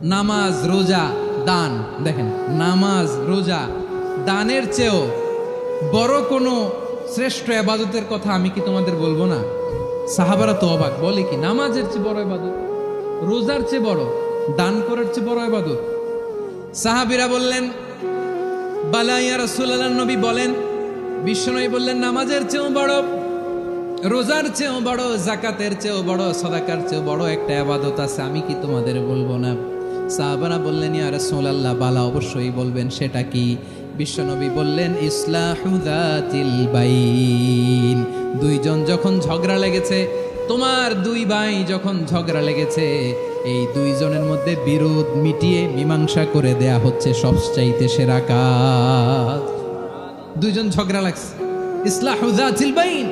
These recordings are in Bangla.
নামাজ, রোজা, দান। দেখেন, নামাজ, রোজা, দানের চেয়েও বড় কোনো শ্রেষ্ঠ ইবাদতের কথা আমি কি তোমাদের বলবো না? সাহাবারা তো অবাক, বলে কি নামাজের চেয়ে বড় ইবাদত, রোজার চেয়ে বড়, দান করার চেয়ে বড় ইবাদত? সাহাবীরা বললেন, বালা ইয়া রাসূলুল্লাহ, নবী বলেন। বিশ্বনবী বললেন, নামাজের চেয়েও বড়, রোজার চেয়েও বড়, যাকাতের চেয়েও বড়, সাদাকার চেয়েও বড় একটা ইবাদত আছে, আমি কি তোমাদের বলবো না? সাহাবারা বললেন, ইয়া রাসূলুল্লাহ, বালা, অবশ্যই বলবেন, সেটা কি? বিশ্বনবী বললেন, ইসলাহু যাতিল বাইন। দুইজন যখন ঝগড়া লেগেছে, তোমার দুই ভাই যখন ঝগড়া লেগেছে, এই দুইজনের মধ্যে বিরোধ মিটিয়ে মীমাংসা করে দেয়া হচ্ছে সবচাইতে সেরা কাজ। দুইজন ঝগড়া লাগছে, ইসলাহু যাতিল বাইন,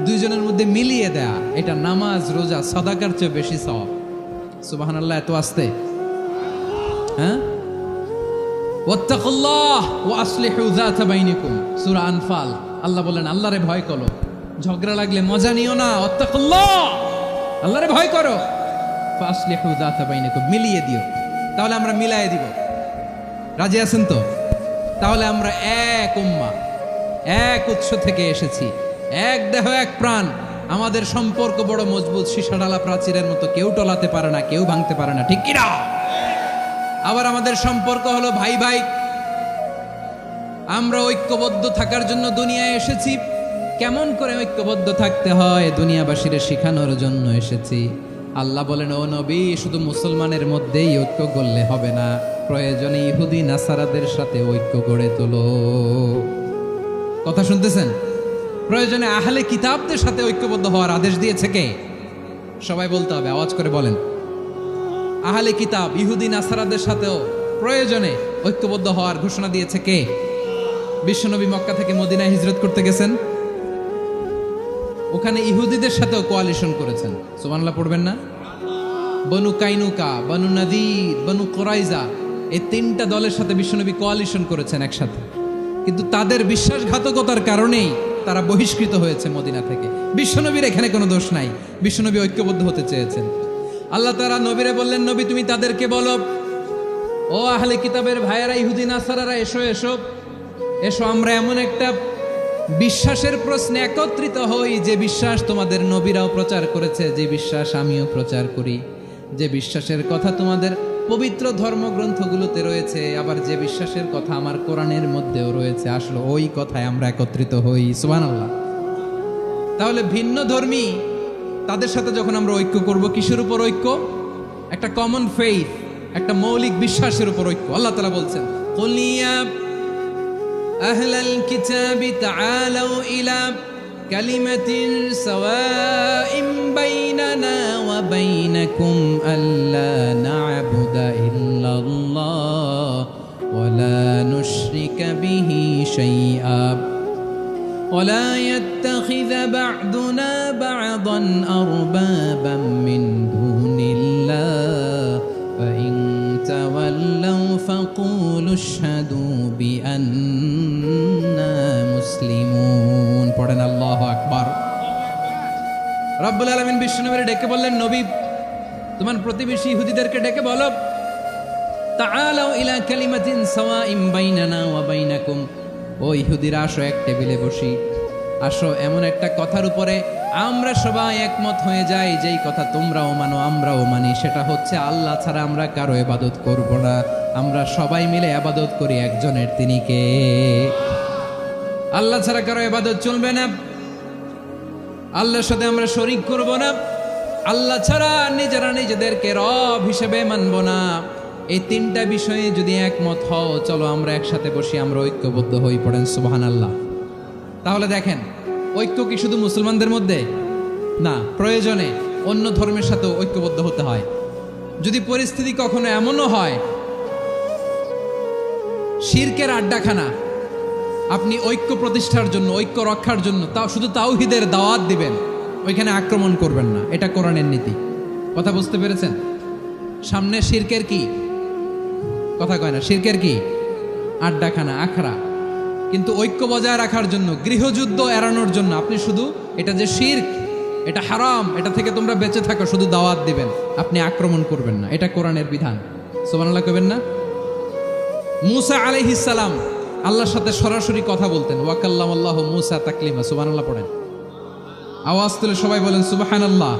দুইজনের মধ্যে মিলিয়ে দেয়া, এটা নামাজ, রোজা, সাদাকার চেয়ে বেশি সওয়াব। সুবহানাল্লাহ, এত আস্তে, হ্যাঁ? ওয়াত্তাকুল্লাহ ওয়া আসলিহু যাতা বাইনিকুম, সূরা আনফাল। আল্লাহ বলেন, আল্লাহরে ভয় করো, ঝগড়া লাগলে মজা নিও না, ওয়াত্তাকুল্লাহ, আল্লাহরে ভয় করো, ফাসলিহু যাতা বাইনিকুম, মিলিয়ে দিও। তাহলে আমরা মিলায়ে দিব, রাজি আছেন তো? তাহলে আমরা এক উম্মাহ, এক উৎস থেকে এসেছি, এক দেহ, এক প্রাণ। আমাদের সম্পর্ক বড় মজবুত, সীসাডালা প্রাচীরের মতো, কেউ টলাতে পারে না, কেউ ভাঙতে পারে না, ঠিক কিনা? আবার আমাদের সম্পর্ক হলো ভাই ভাই। আমরা ঐক্যবদ্ধ থাকার জন্য দুনিয়ায় এসেছি। কেমন করে ঐক্যবদ্ধ থাকতে হয় দুনিয়াবাসীরে শেখানোর জন্য এসেছি। আল্লাহ বলেন, ও নবী, শুধু মুসলমানের মধ্যেই ঐক্য করলে হবে না, প্রয়োজনে ইহুদি নাসারাদের সাথে ঐক্য গড়ে তোলো। কথা শুনতেছেন? প্রয়োজনে আহলে কিতাবদের সাথে ঐক্যবদ্ধ হওয়ার আদেশ দিয়েছে কে? সবাই বলতে হবে, আওয়াজ করে বলেন। আহলে কিতাব, ইহুদি নাসারাদের সাথেও প্রয়োজনে ঐক্যবদ্ধ হওয়ার ঘোষণা দিয়েছে কে? বিশ্বনবী মক্কা থেকে মদিনায় হিজরত করতে গেছেন, ওখানে ইহুদিদের সাথেও কোয়ালিশন করেছেন। সুবহানাল্লাহ পড়বেন না? বনু কাইনুকা, বনু নাদির, বনু কুরাইজা, এই তিনটা দলের সাথে বিশ্বনবী কোয়ালিশন করেছেন একসাথে। কিন্তু তাদের বিশ্বাসঘাতকতার কারণেই তারা বহিষ্কৃত হয়েছে মদিনা থেকে। বিশ্বনবীর এখানে কোনো দোষ নাই, বিশ্বনবী ঐক্যবদ্ধ হতে চেয়েছেন। আল্লাহ তাআলা নবীরে বললেন, নবী তুমি তাদেরকে বলো, ও আহলে কিতাবের ভাইয়েরা, ইহুদি নাসারারা, এসো এসো এসো, আমরা এমন একটা বিশ্বাসের প্রশ্নে একত্রিত হই, যে বিশ্বাস তোমাদের নবীরাও প্রচার করেছে, যে বিশ্বাস আমিও প্রচার করি, যে বিশ্বাসের কথা তোমাদের পবিত্র ধর্মগ্রন্থগুলোতে রয়েছে, আবার যে বিশ্বাসের কথা আমার কোরআনের মধ্যেও রয়েছে, আসলে ওই কথায় আমরা একত্রিত হই। সুবহানাল্লাহ। তাহলে ভিন্ন ধর্মী তাদের সাথে যখন আমরা ঐক্য করব, কিসের উপর ঐক্য? একটা কমন ফেইথ, একটা মৌলিক বিশ্বাসের উপর ঐক্য। আল্লাহ তাআলা বলছেন, কুল ইয়া আহলাল কিতাবি তাআলাউ ইলা কালিমাতিন সাওয়াইন বাইনানা ওয়া বাইনাকুম আল্লা না'বুদা ইল্লাল্লাহ ওয়া লা নুশরিকা বিহি শাইআ ولا يتخذ بعضنا بعضا أربابا من دون الله فإن تولوا فقولوا اشهدوا بأننا مسلمون। পড়েন আল্লাহু আকবার। রব্বুল আলামিন বিশ্বনবীকে ডেকে বললেন, নবী তোমার প্রতিবেশী ইহুদিদেরকে ডেকে বলো, তাআলাউ ইলা কালিমাতিন সাওয়াইন বাইনানা ওয়া বাইনাকুম, ও ইহুদিরা, আসো এক টেবিলে বসি, আসো এমন একটা কথার উপরে আমরা সবাই একমত হয়ে যাই, যেই কথা তোমরাও মানো আমরাও মানি, সেটা হচ্ছে আল্লাহ ছাড়া আমরা কারো ইবাদত করব না, আমরা সবাই মিলে ইবাদত করি একজনের, তিনি কে? আল্লাহ ছাড়া কারো ইবাদত চলবে না, আল্লাহর সাথে আমরা শরীক করব না, আল্লাহ ছাড়া নিজেরা নিজেদেরকে রব হিসেবে মানব না। এই তিনটা বিষয়ে যদি একমত হও, চলো আমরা একসাথে বসি, আমরা ঐক্যবদ্ধ হই। পড়েন সুবহানাল্লাহ। তাহলে দেখেন, ঐক্য কি শুধু মুসলমানদের মধ্যে না, প্রয়োজনে অন্য ধর্মের সাথেও ঐক্যবদ্ধ হতে হয়। যদি পরিস্থিতি কখনো এমনও হয় শিরকের আড্ডাখানা, আপনি ঐক্য প্রতিষ্ঠার জন্য, ঐক্য রক্ষার জন্য তাও শুধু তাওহীদের দাওয়াত দিবেন, ওইখানে আক্রমণ করবেন না, এটা কোরআনের নীতি। কথা বুঝতে পেরেছেন? সামনে শিরকের কি কথা কয় না, শিরকের কি আড্ডাখানা, আখড়া। কিন্তু ঐক্য বজায় রাখার জন্য, গৃহযুদ্ধ এড়ানোর জন্য আপনি শুধু এটা যে শিরক, এটা হারাম, এটা থেকে তোমরা বেঁচে থাকো, শুধু দাওয়াত দিবেন, আপনি আক্রমণ করবেন না, এটা কোরআনের বিধান। সুবহানাল্লাহ কইবেন না? মুসা আলাইহিস সালাম আল্লাহর সাথে সরাসরি কথা বলতেন। ওয়া কাল্লামাল্লাহু মুসা তাকলিমা। সুবহানাল্লাহ পড়েন, আওয়াজ তুলে সবাই বলেন সুবহানাল্লাহ।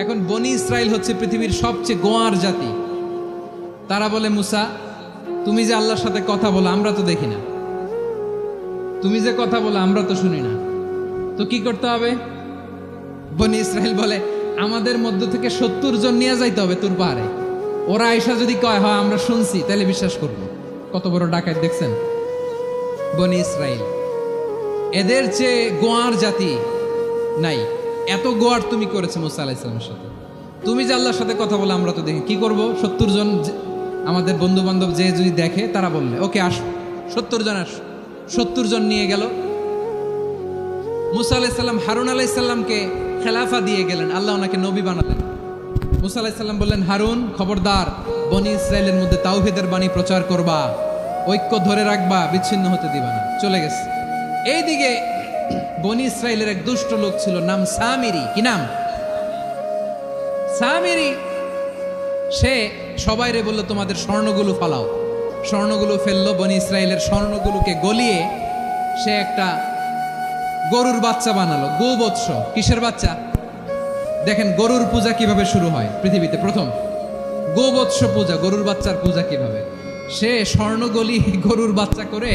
এখন বনি ইসরাইল হচ্ছে পৃথিবীর সবচেয়ে গোয়ার জাতি। তারা বলে, মুসা তুমি যে আল্লাহর সাথে কথা বলো আমরা তো দেখি না, তুমি যে কথা বলো আমরা তো শুনি না, তো কি করতে হবে? বনি ইসরাইল বলে, আমাদের মধ্য থেকে 70 জন নিয়ে যাইতে হবে তোর পাহাড়ে। ওরা আয়সা যদি কয় হয় আমরা শুনছি, তাহলে বিশ্বাস করব। কত বড় ডাকাত দেখছেন বনি ইসরাইল। এদের চেয়ে গোয়ার জাতি নাই। এত গোয়ার তুমি করেছে মুসা আলাইহিস সালামের সাথে। তুমি যে আল্লাহর সাথে কথা বলে আমরা তো দেখি, কি করব? 70 জন আমাদের বন্ধু বান্ধব যে যদি দেখে তারা বললে ওকে আস, 70 জন আস। 70 জন নিয়ে গেল। মুসা আলাইহিস সালাম হারুন আলাইহিস সালামকে খেলাফা দিয়ে গেলেন, আল্লাহ ওনাকে নবী বানালেন। মুসা আলাইহিস সালাম বললেন, হারুন খবরদার, বনি ইসরাইলের মধ্যে তাওহীদের বাণী প্রচার করবা, ঐক্য ধরে রাখবা, বিচ্ছিন্ন হতে দিবা না। চলে গেছে। এইদিকে বনি ইসরাইলের এক দুষ্ট লোক ছিল, নাম সামিরি। কি নাম? সামিরি। সে সবাইরে বলল তোমাদের স্বর্ণগুলো ফালাও। স্বর্ণগুলো ফেললো। বনি ইসরাইলের স্বর্ণগুলোকে গলিয়ে সে একটা গরুর বাচ্চা বানালো। গোবৎস। কিসের বাচ্চা? দেখেন গরুর পূজা কিভাবে শুরু হয় পৃথিবীতে প্রথম। গোবৎস পূজা, গরুর বাচ্চার পূজা কিভাবে। সে স্বর্ণ গলি গরুর বাচ্চা করে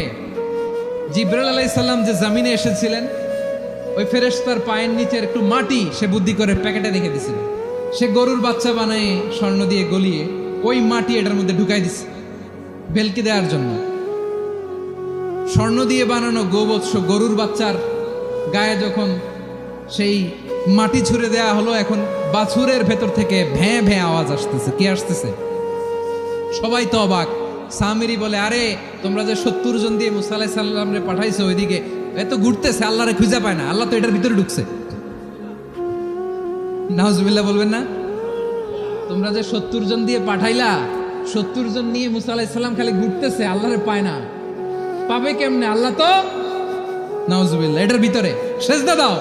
জিবরাইল আলাইহিস সালাম যে জমিনে এসেছিলেন, ওই ফেরেশতার পায়ের নিচের একটু মাটি সে বুদ্ধি করে প্যাকেটে রেখে দিছিল। সে গরুর বাচ্চা বানায় স্বর্ণ দিয়ে গলিয়ে ওই মাটি এটার মধ্যে ঢুকাই দিছে ভেলকি দেওয়ার জন্য। স্বর্ণ দিয়ে বানানো গোবৎস গরুর বাচ্চার গায়ে যখন সেই মাটি ছুঁড়ে দেয়া হলো, এখন বাছুরের ভেতর থেকে ভ্যাঁ ভ্যাঁ আওয়াজ আসতেছে। কি আসতেছে? সবাই তো অবাক। সামিরি বলে, আরে তোমরা যে 70 জন দিয়ে মুসা আলাইহিস সালামরে পাঠাইছো ওইদিকে, এত ঘুরতেছে, আল্লাহরে খুঁজে পায় না, আল্লাহ তো এটার ভিতরে ঢুকছে। নাউজুবিল্লাহ বলবেন না? তোমরা যে 70 জন দিয়ে পাঠাইলা, 70 জন নিয়ে মুসা আলাইহিস সালাম খালি ঘুরতেছে, আল্লাহরে পায় না। পাবে কেমনে? আল্লাহ তো নাউজুবিল্লাহ এটার ভিতরে। সেজদা দাও।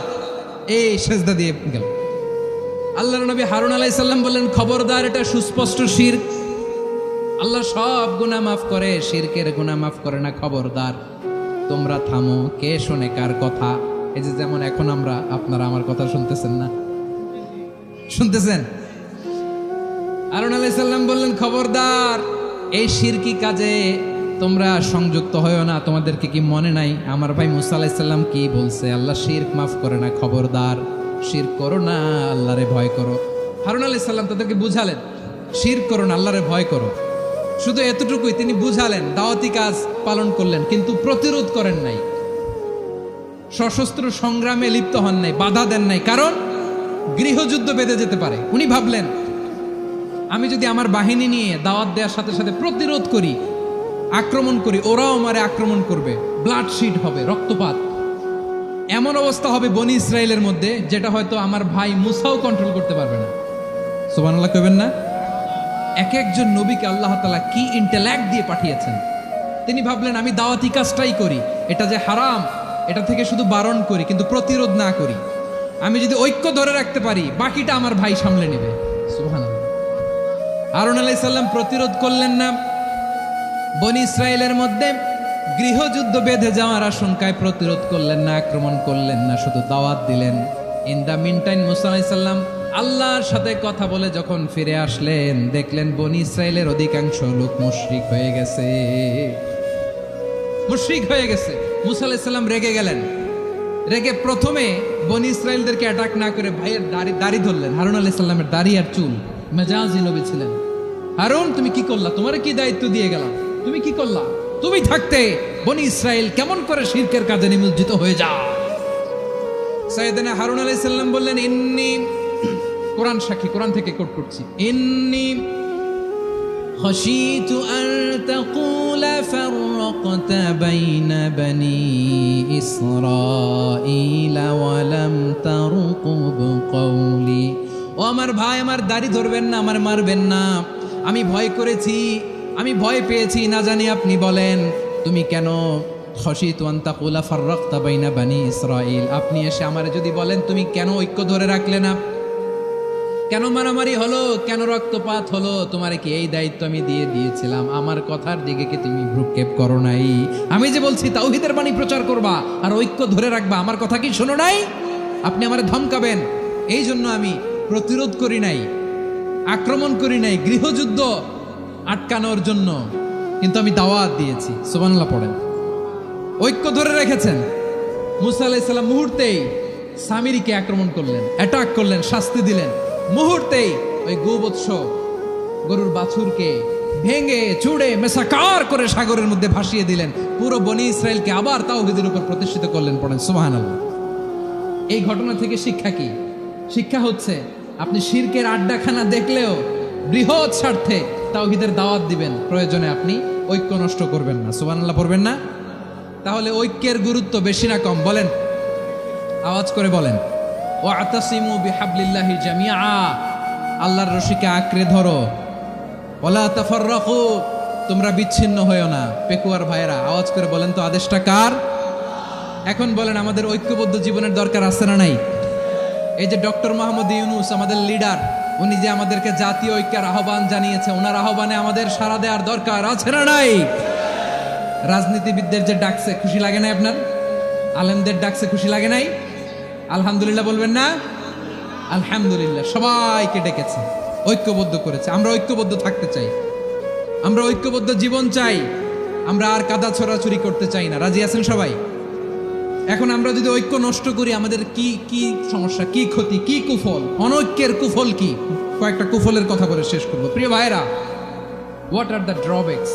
এই সেজদা দিয়ে গেল। আল্লাহর নবী হারুন আলাইহিস সালাম বললেন, খবরদার, এটা সুস্পষ্ট শিরক। আল্লাহ সব গুনাহ মাফ করে, শিরকের গুনাহ মাফ করে না। খবরদার, তোমরা থামো। কে শোনে কার কথা? এই যে যেমন এখন আপনারা আমার কথা শুনতেছেন না? শুনতেছেন? হারুন আলাইহিস সালাম বললেন, খবরদার, এই শিরকি কাজে তোমরা সংযুক্ত হয়ো না। তোমাদেরকে কি মনে নাই আমার ভাই মুসা আলাইহিস সালাম কি বলছে? আল্লাহ শিরক মাফ করে না। খবরদার, শিরক করো না, আল্লাহরে ভয় করো। হারুন আলাইহিস সালাম তাদেরকে বুঝালেন, শিরক করো না, আল্লাহরে ভয় করো। শুধু এতটুকুই তিনি বুঝালেন, দাওয়াতি কাজ পালন করলেন, কিন্তু প্রতিরোধ করেন নাই, সশস্ত্র সংগ্রামে লিপ্ত হন নাই, বাধা দেন নাই। কারণ গৃহযুদ্ধ বেঁধে যেতে পারে। উনি ভাবলেন, আমি যদি আমার বাহিনী নিয়ে দাওয়াত দেওয়ার সাথে সাথে প্রতিরোধ করি, আক্রমণ করি, ওরাও আমারে আক্রমণ করবে, ব্লাডশিট হবে, রক্তপাত। এমন অবস্থা হবে বনি ইসরাইলের মধ্যে যেটা হয়তো আমার ভাই মুসাও কন্ট্রোল করতে পারবে না। সুবহানাল্লাহ কইবেন না? এক একজন নবীকে আল্লাহ তাআলা কি ইন্টেলেক্ট দিয়ে পাঠিয়েছেন। তিনি ভাবলেন, আমি দাওয়াতি কাজটাই করি, এটা যে হারাম এটা থেকে শুধু বারণ করি, কিন্তু প্রতিরোধ না করি। আমি যদি ঐক্য ধরে রাখতে পারি, বাকিটা আমার ভাই সামলে নেবে। সুবহানাল্লাহ। হারুন আলাইহিস সালাম প্রতিরোধ করলেন না। বনি ইসরাইলের মধ্যে গৃহযুদ্ধ বেঁধে যাওয়ার আশঙ্কায় প্রতিরোধ করলেন না, আক্রমণ করলেন না, শুধু দাওয়াত দিলেন। ইন দা মিন টাইম মুসা আলাইহিস সালাম আল্লাহর সাথে কথা বলে যখন ফিরে আসলেন, দেখলেন বনি ইসরাইলের অধিকাংশ লোক মুশরিক হয়ে গেছে। মুশরিক হয়ে গেছে। মুসা আলাইহিস সালাম রেগে গেলেন। রেগে প্রথমে বনি ইসরাইলদেরকে অ্যাটাক না করে ভাইয়ের দাড়ি ধরলেন। হারুন আলাইহিস সালামের দাড়ি আর চুল। মেজাজি নবী ছিলেন। হারুন, তুমি কি করলা? তোমার কি দায়িত্ব দিয়ে গেলাম, তুমি কি করলা? তুমি থাকতে বনি ইসরাইল কেমন করে শিরকের কাজে নিমজ্জিত হয়ে যায়? সাইয়েদনা হারুন আলাইহিস সালাম বললেন, ইন্নী, কোরআন সাক্ষী, কোরআন থেকে কোট করছি, ইন্নী খাশিতু আন তাকুলা ফাররাকতা বাইনা বনি ইসরাঈলা ওয়া লাম তারকুব কওলি। ও আমার ভাই, আমার দাড়ি ধরবেন না, আমার মারবেন না। আমি ভয় করেছি, আমি ভয় পেয়েছি, না জানি আপনি বলেন তুমি কেন খাশিতু আন তাকুলা ফাররাকতা বাইনা বনি ইসরাঈল, আপনি এসে আমারে যদি বলেন তুমি কেন ঐক্য ধরে রাখলে না, কেন মারামারি হলো, কেন রক্তপাত হলো? তোমার কি এই দায়িত্ব আমি দিয়ে দিয়েছিলাম? আমার কথার দিকে কি তুমি ভ্রুক্ষেপ করো নাই? আমি যে বলছি তাওহীদের বাণী প্রচার করবা আর ঐক্য ধরে রাখবা, আমার কথা কি শোনো নাই? আপনি আমারে ধমকাবেন, এই জন্য আমি প্রতিরোধ করি নাই, আক্রমণ করি নাই, গৃহযুদ্ধ আটকানোর জন্য, কিন্তু আমি দাওয়াত দিয়েছি। সুবহানাল্লাহ পড়েন। ঐক্য ধরে রেখেছেন। মুসা আলাইহিস সালাম মুহূর্তেই সামিরীকে আক্রমণ করলেন, অ্যাটাক করলেন, শাস্তি দিলেন। মুহূর্তেই ওই গোবৎস গরুর বাছুরকে ভেঙে চুড়ে মেসাকার করে সাগরের মধ্যে ভাসিয়ে দিলেন। পুরো বনি ইসরায়েলকে আবার তাওহীদের উপর প্রতিষ্ঠিত করলেন। পড়েন সুবহানাল্লাহ। এই ঘটনা থেকে শিক্ষা কি? শিক্ষা হচ্ছে আপনি শিরকের আড্ডাখানা দেখলেও বৃহৎ স্বার্থে তাওহীদের দাওয়াত দিবেন, প্রয়োজনে আপনি ঐক্য নষ্ট করবেন না। সুবহানাল্লাহ পড়বেন না? তাহলে ঐক্যের গুরুত্ব বেশি না কম? বলেন, আওয়াজ করে বলেন। ওয়াতাসিমু বিহাবলিল্লাহি জামিআ, আল্লাহর রশিকে আঁকড়ে ধরো। ওয়ালা তাফাররাকু, তোমরা বিচ্ছিন্ন হয়ো না। পেকুয়ার ভাইরা আওয়াজ করে বলেন তো, আদেশটা কার? এখন বলেন, আমাদের ঐক্যবদ্ধ জীবনের দরকার আছে না নাই? এই যে ডক্টর মোহাম্মদ ইউনূস আমাদের লিডার, উনি যে আমাদেরকে জাতীয় ঐক্যের আহ্বান জানিয়েছে, ওনার আহ্বানে আমাদের সাড়া দেওয়ার দরকার আছে না নাই? রাজনীতিবিদদের যে ডাকছে, খুশি লাগে নাই আপনার? আলেমদের ডাকছে, খুশি লাগে নাই? আলহামদুলিল্লাহ বলবেন না? আলহামদুলিল্লাহ, সবাইকে ডেকেছে, ঐক্যবদ্ধ করেছে। আমরা ঐক্যবদ্ধ থাকতে চাই, আমরা ঐক্যবদ্ধ জীবন চাই, আমরা আর কাদা ছড়াছড়ি করতে চাই না। রাজি আছেন সবাই? এখন আমরা যদি ঐক্য নষ্ট করি, আমাদের কি কি সমস্যা, কি ক্ষতি, কি কুফল? অনৈক্যের কুফল কি? কয়েকটা কুফলের কথা বলে শেষ করবো। প্রিয় ভাইরা, what are the drawbacks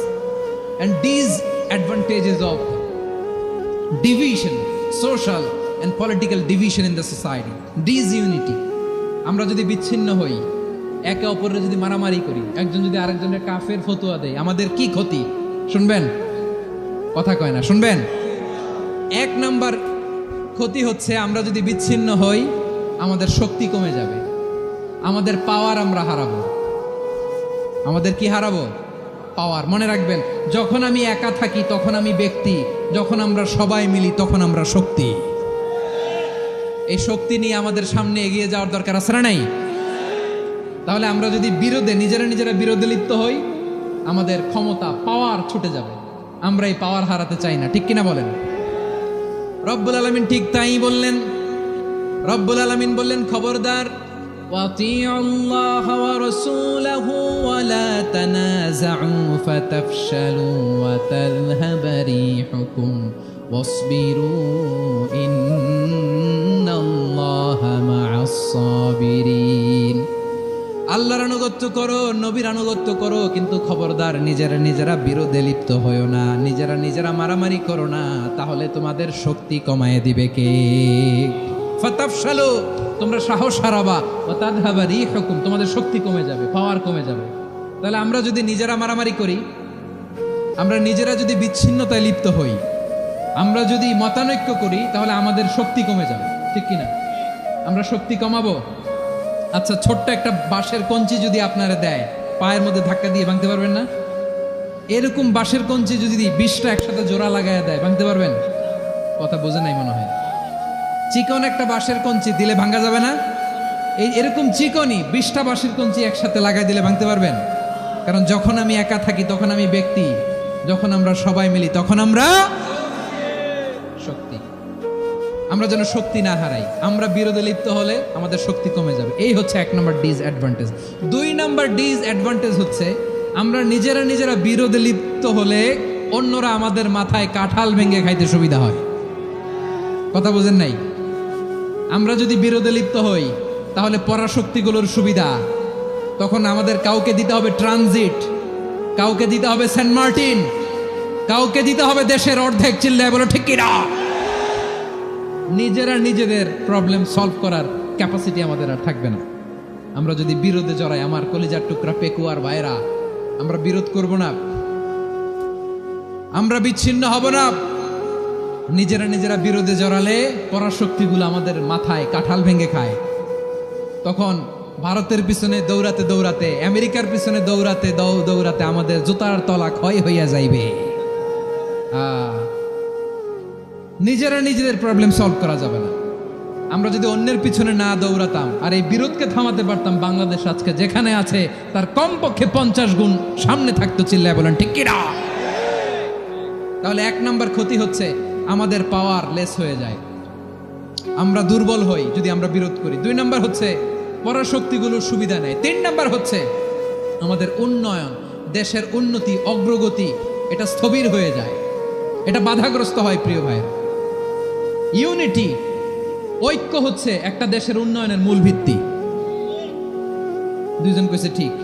and disadvantages of division, social and political division in the society, disunity? আমরা যদি বিচ্ছিন্ন হই, একে অপরের যদি মারামারি করি, একজন যদি আরেকজনের কাফের ফতোয়া দেয়, আমাদের কি ক্ষতি? শুনবেন? কথা কয় না, শুনবেন? এক নাম্বার ক্ষতি হচ্ছে, আমরা যদি বিচ্ছিন্ন হই, আমাদের শক্তি কমে যাবে, আমাদের পাওয়ার আমরা হারাবো। আমাদের কি হারাবো? পাওয়ার। মনে রাখবেন, যখন আমি একা থাকি তখন আমি ব্যক্তি, যখন আমরা সবাই মিলি তখন আমরা শক্তি। এই শক্তি নিয়ে আমাদের সামনে এগিয়ে যাওয়ার দরকার আছে না নাই? তাহলে আমরা যদি নিজেরা বিরোধে লিপ্ত হই, আমাদের ক্ষমতা, পাওয়ার ছুটে যাবে। আমরা এই পাওয়ার হারাতে চাই না, ঠিক কিনা বলেন? রব্বুল আলামিন ঠিক তাই বললেন। রব্বুল আলামিন বললেন, খবরদার, وَأَطِيعُوا اللَّهَ وَرَسُولَهُ وَلَا تَنَازَعُوا فَتَفْشَلُوا وَتَذْهَبَ رِيحُكُمْ وَاصْبِرُوا إِنَّ اللَّهَ مَعَ الصَّابِرِينَ। আল্লাহর আনুগত্য করো, নবীর আনুগত্য করো, কিন্তু খবরদার নিজেরা বিরোধে লিপ্ত হয়ো না, নিজেরা মারামারি করো না, তাহলে তোমাদের শক্তি কমায় দিবে কে? ফাতাফশালু, তোমরা সাহস হারাবা, ওয়া তাযহাবা রিহুকুম, তোমাদের শক্তি কমে যাবে, পাওয়ার কমে যাবে। তাহলে আমরা যদি নিজেরা মারামারি করি, আমরা নিজেরা যদি বিচ্ছিন্নতায় লিপ্ত হই, আমরা যদি মতানৈক্য করি, তাহলে আমাদের শক্তি কমে যাবে, ঠিক কিনা? আমরা শক্তি কমাবো। আচ্ছা, ছোট্ট একটা বাঁশের কঞ্চি যদি আপনারা দেয়, পায়ের মধ্যে ধাক্কা দিয়ে ভাঙতে পারবেন না? এরকম বাঁশের কঞ্চি যদি 20টা একসাথে জোড়া লাগায় দেয়, ভাঙতে পারবেন? কথা বোঝে নাই মনে হয়। চিকন একটা বাঁশের কঞ্চি দিলে ভাঙা যাবে না? এরকম চিকনই 20টা বাঁশের কঞ্চি একসাথে লাগাই দিলে ভাঙতে পারবেন? কারণ যখন আমি একা থাকি তখন আমি ব্যক্তি, যখন আমরা সবাই মিলি তখন আমরা শক্তি। আমরা যেন শক্তি না হারাই। আমরা বিরোধে লিপ্ত হলে আমাদের শক্তি কমে যাবে। এই হচ্ছে 1 নম্বর ডিসঅ্যাডভান্টেজ। 2 নম্বর ডিসঅ্যাডভান্টেজ হচ্ছে, আমরা নিজেরা বিরোধে লিপ্ত হলে অন্যরা আমাদের মাথায় কাঁঠাল ভেঙে খাইতে সুবিধা হয়। কথা বোঝেন নাই? আমরা যদি বিরোধে লিপ্ত হই, তাহলে পরাশক্তিগুলোর সুবিধা, তখন আমাদের কাউকে দিতে হবে ট্রানজিট, কাউকে দিতে হবে সেন্ট মার্টিন, কাউকে দিতে হবে দেশের অর্ধেক। চিল্লায় বলো ঠিক কিনা? নিজেদের প্রবলেম সলভ করার ক্যাপাসিটি আমাদের আর থাকবে না। আমরা যদি বিরোধে জড়াই, আমার কলিজার টুকরা পেকুয়ার ভাইরা, আমরা বিরোধ করব না, আমরা বিচ্ছিন্ন হব না। নিজেরা বিরোধে জড়ালে পরাশক্তিগুলো আমাদের মাথায় কাঁঠাল ভেঙে খায়। তখন ভারতের পিছনে দৌড়াতে, আমেরিকার পিছনে দৌড়াতে আমাদের জুতার তলা ক্ষয় হইয়া যাইবে। নিজেদের প্রবলেম সলভ করা যাবে না। আমরা যদি অন্যের পিছনে না দৌড়াতাম আর এই বিরোধকে থামাতে পারতাম, বাংলাদেশ আজকে যেখানে আছে তার কমপক্ষে 50 গুণ সামনে থাকতো। চিল্লায় বলেন ঠিক কিনা? তাহলে 1 নাম্বার ক্ষতি হচ্ছে আমাদের পাওয়ার লেস হয়ে যায়, আমরা দুর্বল হই যদি আমরা বিরোধ করি। 2 নাম্বার হচ্ছে পরাশক্তিগুলোর সুবিধা নেয়। 3 নাম্বার হচ্ছে আমাদের উন্নয়ন, দেশের উন্নতি, অগ্রগতি এটা স্থবির হয়ে যায়, এটা বাধাগ্রস্ত হয়। প্রিয় ভাই, ইউনিটি, ঐক্য হচ্ছে একটা দেশের উন্নয়নের মূল ভিত্তি। 2 জন কইছে ঠিক,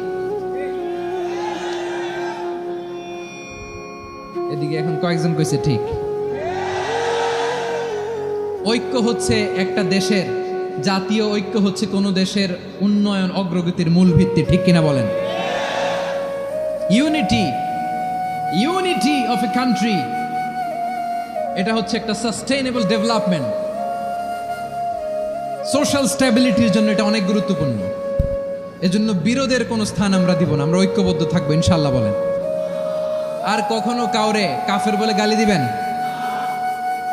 এদিকে এখন কয়েকজন কইছে ঠিক। ঐক্য হচ্ছে একটা দেশের, জাতীয় ঐক্য হচ্ছে কোন দেশের উন্নয়ন অগ্রগতির মূল ভিত্তি, ঠিক কিনা বলেন? ইউনিটি অফ এ কান্ট্রি, এটা হচ্ছে একটা সাস্টেইনেবল ডেভেলপমেন্ট, সোশ্যাল স্ট্যাবিলিটির জন্য এটা অনেক গুরুত্বপূর্ণ। এজন্য বিরোধের কোনো স্থান আমরা দিব না, আমরা ঐক্যবদ্ধ থাকবো ইনশাআল্লাহ বলেন। আর কখনো কাউরে কাফের বলে গালি দিবেন?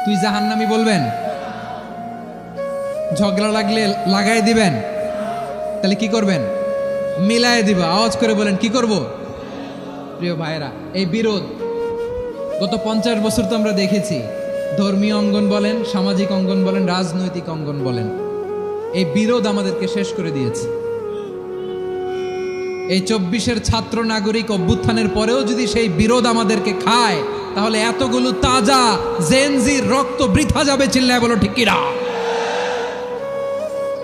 তুই জাহান্নামী বলবেন? ঝগড়া লাগলে লাগাই দিবেন? তাহলে কি করবেন? মিলায় দিব। আওয়াজ করে বলেন কি করব? প্রিয় ভাইরা, এই বিরোধ গত 50 বছর তো আমরা দেখেছি, ধর্মীয় অঙ্গন বলেন, সামাজিক অঙ্গন বলেন, রাজনৈতিক অঙ্গন বলেন, এই বিরোধ আমাদেরকে শেষ করে দিয়েছে। এই 24-এর ছাত্র নাগরিক অভ্যুত্থানের পরেও যদি সেই বিরোধ আমাদেরকে খায়, তাহলে এতগুলো তাজা জেনজির রক্ত বৃথা যাবে। চিল্লায় বলো ঠিক কিনা?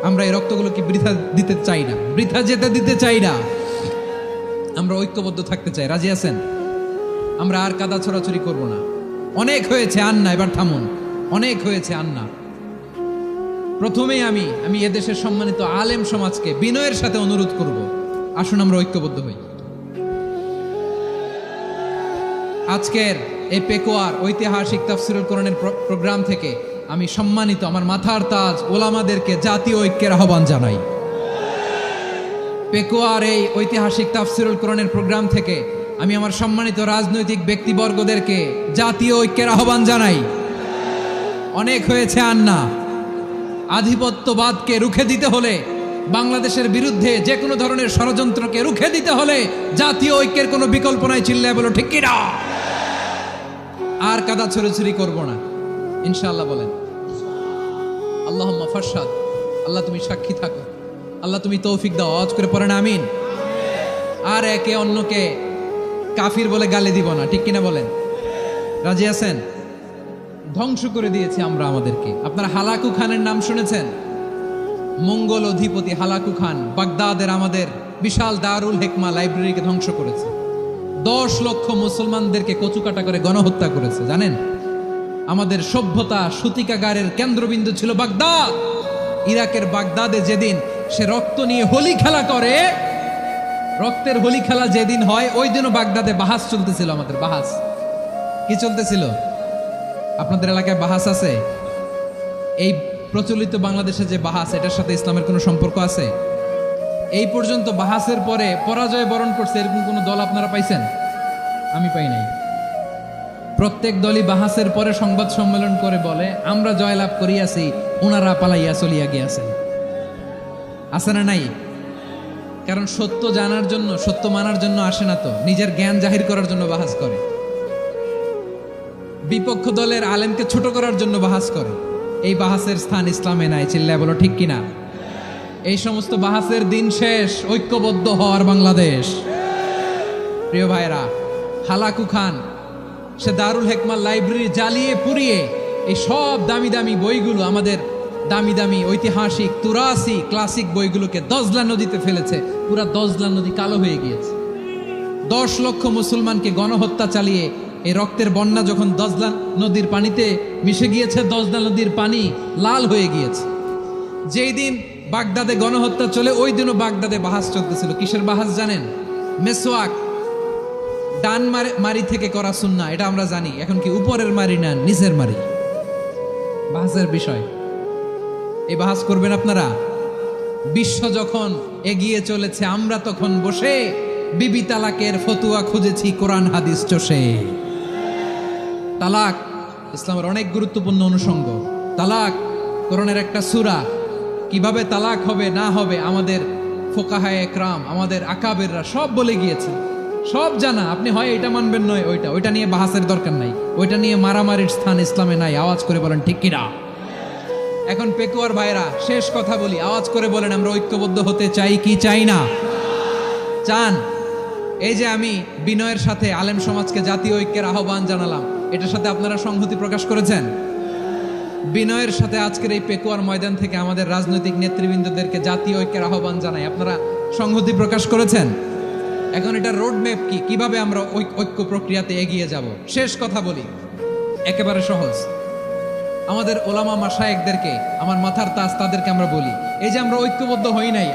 আমরা এই রক্তগুলোকে বৃথা দিতে চাই না, বৃথা যেতে দিতে চাই না, আমরা ঐক্যবদ্ধ থাকতে চাই। রাজি আছেন? আমরা আর কাদা ছড়াছড়ি করব না। অনেক হয়েছে আন্না, এবার থামুন। অনেক হয়েছে আন্না। প্রথমেই আমি এদেশের সম্মানিত আলেম সমাজকে বিনয়ের সাথে অনুরোধ করব, আসুন আমরা ঐক্যবদ্ধ হই। আজকের এই পেকুয়ার ঐতিহাসিক তাফসীরুল কোরআনের প্রোগ্রাম থেকে আমি সম্মানিত আমার মাথার তাজ ওলামাদেরকে জাতীয় ঐক্যের আহ্বান জানাই। পেকুয়ার এই ঐতিহাসিক তাফসীরুল কোরআনের প্রোগ্রাম থেকে আমি আমার সম্মানিত রাজনৈতিক ব্যক্তিবর্গদেরকে জাতীয় ঐক্যের আহ্বান জানাই। অনেক হয়েছে আন্না। আধিপত্যবাদকে রুখে দিতে হলে, বাংলাদেশের বিরুদ্ধে যে কোনো ধরনের ষড়যন্ত্রকে রুখে দিতে হলে জাতীয় ঐক্যের কোনো বিকল্প নাই। চিল্লায় বলো ঠিক কিনা? আর কাদা ছড়াছড়ি করব না ইনশাআল্লাহ বলেন। আল্লাহুম্মা ফারশাদ, আল্লাহ তুমি সাক্ষী থাকো, আল্লাহ তুমি তৌফিক দাও। আওয়াজ করে পড়েন আমিন। আর একে অন্যকে কাফির বলে গালি দিব না, ঠিক কিনা বলেন? রাজি আছেন? ধ্বংস করে দিয়েছি আমরা আমাদেরকে। আপনারা হালাকু খানের নাম শুনেছেন? মঙ্গল অধিপতি হালাকু খান বাগদাদের আমাদের বিশাল দারুল হিকমা লাইব্রেরিকে ধ্বংস করেছে। 10 লক্ষ মুসলমানদেরকে কচুকাটা করে গণহত্যা করেছে। জানেন, আমাদের সভ্যতা সূতিকাগারের কেন্দ্রবিন্দু ছিল বাগদাদ। ইরাকের বাগদাদে যেদিন সে রক্ত নিয়ে হোলি খেলা করে, রক্তের হোলি খেলা যেদিন হয়, ওই দিনও বাগদাদে বাহাস চলতেছিল। আমাদের বাহাস কি চলতেছিল? আপনাদের এলাকায় বাহাস আছে? এই প্রচলিত বাংলাদেশে যে বাহাস, এটার সাথে ইসলামের কোনো সম্পর্ক আছে? এই পর্যন্ত বাহাসের পরে পরাজয় বরণ করছে এরকম কোন দল আপনারা পাইছেন? আমি পাই নাই। প্রত্যেক দলই বাহাসের পরে সংবাদ সম্মেলন করে বলে আমরা জয়লাভ করিয়াছি, ওনারা পালাইয়া চলিয়া গিয়াছেন। আছে না নাই? কারণ সত্য জানার জন্য, সত্য মানার জন্য আসে না তো, নিজের জ্ঞান জাহির করার জন্য বাহাস করে। বিপক্ষ দলের আলেমকে ছোট করার জন্য বাহাস করে। এই বাহাসের স্থান ইসলামে নাই। চিল্লায় বলো ঠিক কিনা? এই সমস্ত বাহাসের দিন শেষ। ঐক্যবদ্ধ হওয়ার বাংলাদেশ। প্রিয় ভাইরা, হালাকু খান সে দারুল হিকমা লাইব্রেরি জ্বালিয়ে পুড়িয়ে এই সব দামি দামি বইগুলো, আমাদের দামি দামি ঐতিহাসিক তুরাসি ক্লাসিক বইগুলোকে দজলা নদীতে ফেলেছে। পুরা দজলা নদী কালো হয়ে গিয়েছে। 10 লক্ষ মুসলমানকে গণহত্যা চালিয়ে এই রক্তের বন্যা যখন দজলা নদীর পানিতে মিশে গিয়েছে, দজলা নদীর পানি লাল হয়ে গিয়েছে। যেই দিন বাগদাদে গণহত্যা চলে, ওই দিনও বাগদাদে বাহাস চলতেছিল। কিসের বাহাস জানেন? মেসওয়াক, ডান মারি থেকে করা সুন্নাহ, এটা আমরা জানি। এখন কি উপরের মারি না নিচের মারি? বাহাসের বিষয়। এই বাহাস করবেন আপনারা? বিশ্ব যখন এগিয়ে চলেছে, আমরা তখন বসে বিবি তালাকের ফতুয়া খুঁজেছি কোরআন হাদিস চষে। তালাক ইসলামের অনেক গুরুত্বপূর্ণ অনুষঙ্গ। তালাক কোরআনের একটা সূরা, কিভাবে তালাক হবে না হবে আমাদের ফোকাহায়ে একরাম, আমাদের আকাবেররা সব বলে গিয়েছে, সব জানা। আপনি হয় এটা মানবেন নয় ওইটা নিয়ে বাহাসের দরকার নাই, ওইটা নিয়ে মারামারির স্থান ইসলামে নাই। আওয়াজ করে বলেন ঠিক কিনা? এখন পেকুয়ার ভাইরা শেষ কথা বলি, আওয়াজ করে বলেন আমরা ঐক্যবদ্ধ হতে চাই কি চাই না? চান? এই যে আমি বিনয়ের সাথে আলেম সমাজকে জাতীয় ঐক্যের আহ্বান জানালাম, এটার সাথে আপনারা সংহতি প্রকাশ করেছেন? বিনয়ের সাথে আজকের এই পেকুয়ার ময়দান থেকে আমাদের রাজনৈতিক নেতৃবৃন্দদেরকে জাতীয় ঐক্যের আহ্বান জানাই, আপনারা সংহতি প্রকাশ করেছেন? এখন এটা রোড ম্যাপ কি, কিভাবে আমরা ঐক্য প্রক্রিয়াতে এগিয়ে যাব? শেষ কথা বলি, একেবারে সহজ। আমাদের ওলামা মাশায়েখদেরকে, আমার মাথার তাজ, তাদেরকে আমরা বলি, এই যে আমরা ঐক্যবদ্ধ হই নাই,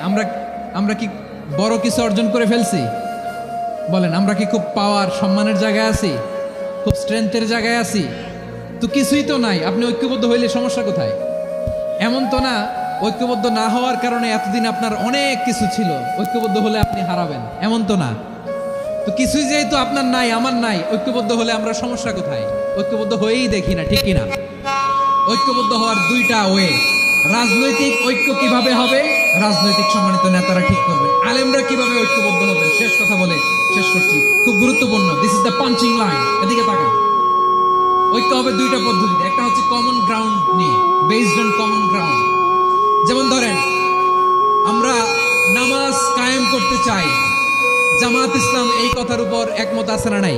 আমরা কি বড় কিছু অর্জন করে ফেলছি? বলেন, আমরা কি খুব পাওয়ার সম্মানের জায়গায় আছি? খুব স্ট্রেংথের জায়গায় আছি? তো কিছুই তো নাই। আপনি ঐক্যবদ্ধ হইলে সমস্যা কোথায়? এমন তো না ঐক্যবদ্ধ না হওয়ার কারণে এতদিন আপনার অনেক কিছু ছিল, ঐক্যবদ্ধ হলে আপনি হারাবেন, এমন তো না। তো কিছুই যেহেতু আপনার নাই, আমার নাই, ঐক্যবদ্ধ হলে আমরা সমস্যা কোথায়? ঐক্যবদ্ধ হয়েই দেখি না, ঠিক কিনা? ঐক্যবদ্ধ হওয়ার দুইটা ওয়ে। রাজনৈতিক ঐক্য কিভাবে হবে? রাজনৈতিক সম্মানিত নেতারা ঠিক করবেন। আলেমরা কিভাবে ঐক্যবদ্ধ হবেন? শেষ কথা বলে শেষ করছি, খুব গুরুত্বপূর্ণ। This is the punching line. এদিকে তাকান। ঐক্য হবে দুইটা পদ্ধতিতে। একটা হচ্ছে কমন গ্রাউন্ড নিয়ে, বেসড অন কমন গ্রাউন্ড। যেমন ধরেন, আমরা নামাজ কায়েম করতে চাই, জামাত ইসলাম এই কথার উপর একমত আছে না নাই?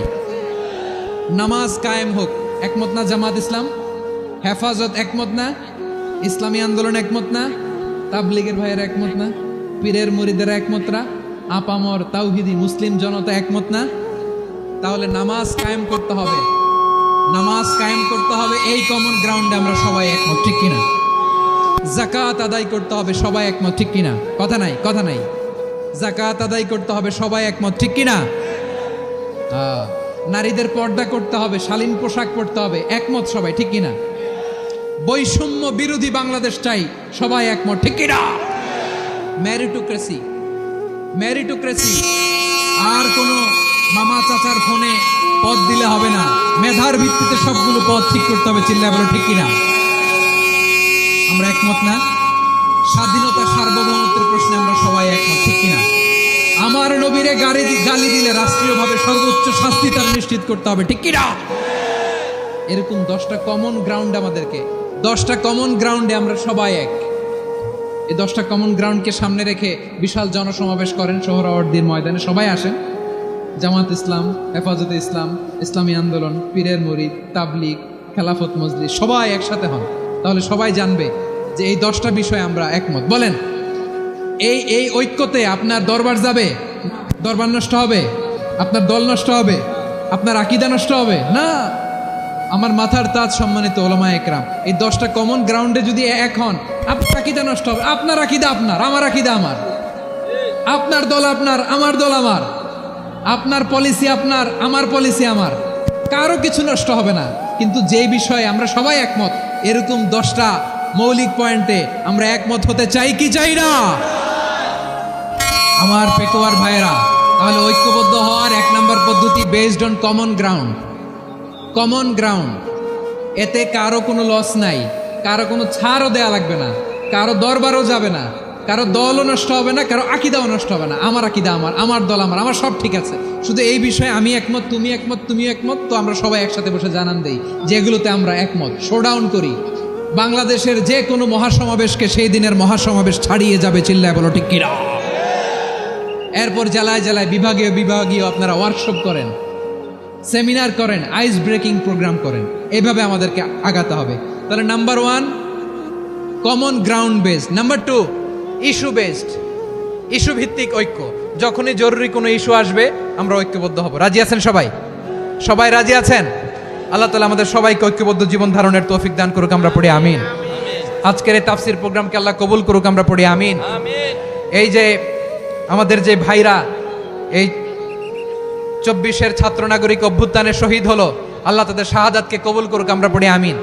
নামাজ কায়েম হোক, একমত না জামাত ইসলাম? হেফাজত একমত না? ইসলামী আন্দোলন একমত না? তাবলীগের ভাইয়েরা একমত না? পীরের মুরিদেরা একমত না? আপামর তাওহিদি মুসলিম জনতা একমত না? তাহলে নামাজ কায়েম করতে হবে, নামাজ কায়েম করতে হবে এই কমন গ্রাউন্ডে আমরা সবাই একমত, ঠিক কিনা? যাকাত আদায় করতে হবে, সবাই একমত, ঠিক কিনা? কথা নাই, কথা নাই। যাকাত আদায় করতে হবে, সবাই একমত, ঠিক কিনা? নারীদের পর্দা করতে হবে, শালীন পোশাক পরতে হবে, একমত সবাই, ঠিক কিনা? বৈষম্য বিরোধী বাংলাদেশ চাই, সবাই একমত, ঠিক কিনা? মেরিটোক্রেসি, মেরিটোক্রেসি, আর কোনো মামা চাচার ফোনে পদ দিলে হবে না, মেধার ভিত্তিতে সবগুলো পদ ঠিক করতে হবে, চিল্লায় বলো ঠিক কিনা? আমরা একমত না? স্বাধীনতা সার্বভৌমত্বের প্রশ্নে আমরা সবাই একমত, ঠিক কিনা? আমার নবীরে গালি দিলে রাষ্ট্রীয়ভাবে সর্বোচ্চ শাস্তি তার নিশ্চিত করতে হবে, ঠিক কিনা? এরকম 10টা কমন গ্রাউন্ড আমাদেরকে, 10টা কমন গ্রাউন্ডে আমরা সবাই এক। এই 10টা কমন গ্রাউন্ডকে সামনে রেখে বিশাল জনসমাবেশ করেন সোহরাওয়ার্দীর ময়দানে, সবাই আসেন। জামাত ইসলাম, হেফাজতে ইসলাম, ইসলামী আন্দোলন, পীরের মুরিদ, তাবলীগ, খেলাফত মজলিস, সবাই একসাথে হন। তাহলে সবাই জানবে যে এই 10টা বিষয়ে আমরা একমত। বলেন, এই ঐক্যতে আপনার দরবার যাবে? দরবার নষ্ট হবে? আপনার দল নষ্ট হবে? আপনার আকীদা নষ্ট হবে না? আমার মাথার তাজ সম্মানিত ওলামা একরাম, এই 10টা কমন গ্রাউন্ডে যদি এক হন, আপনার আকীদা নষ্ট হবে? আপনার আকীদা আপনার, আমার আকীদা আমার, আপনার দল আপনার, আমার দল আমার, আপনার পলিসি আপনার, আমার পলিসি আমার, কারো কিছু নষ্ট হবে না। কিন্তু যে বিষয়ে আমরা সবাই একমত, এরকম 10টা মৌলিক পয়েন্টে আমরা একমত হতে চাই কি চাই না? আমার পেকুয়ার ভাইয়েরা, তাহলে ঐক্যবদ্ধ হওয়ার 1 নম্বর পদ্ধতি based on common ground. Common ground, এতে কারো কোনো লস নাই, কারো কোনো ছাড়ও দেয়া লাগবে না, কারো দরবারও যাবে না, কারো দলও নষ্ট হবে না, কারো আকীদাও নষ্ট হবে না। আমার আকীদা আমার, আমার দল আমার, আমার সব ঠিক আছে। শুধু এই বিষয়ে আমি একমত, তুমি একমত, তুমি একমত, তো আমরা সবাই একসাথে বসে জানান দেই যেগুলোতে আমরা একমত, শোডাউন করি। বাংলাদেশের যে কোনো মহাসমাবেশকে সেই দিনের মহাসমাবেশ ছাড়িয়ে যাবে, চিল্লায় বলো ঠিক কিনা? এরপর জেলায় জেলায় বিভাগীয় আপনারা ওয়ার্কশপ করেন, সেমিনার করেন, আইস ব্রেকিং প্রোগ্রাম করেন। এইভাবে আমাদেরকে আগাতে হবে। তাহলে number 1 common ground based. Number 2 issue based, issue ভিত্তিক ঐক্য। যখনই জরুরি কোনো ইস্যু আসবে আমরা ঐক্যবদ্ধ হব। রাজি আছেন সবাই? সবাই রাজি আছেন? আল্লাহ তাআলা আমাদের সবাইকে ঐক্যবদ্ধ জীবন ধারণের তৌফিক দান করুক, আমরা পড়ি আমিন। আজকের এই তাফসীর প্রোগ্রামকে আল্লাহ কবুল করুক, আমরা পড়ি আমিন। এই যে আমাদের যে ভাইরা এই 24-এর ছাত্র নাগরিক অভ্যুত্থানে শহীদ হলো, আল্লাহ তাদের শাহাদাতকে কবুল করুক, আমরা পড়ি আমিন।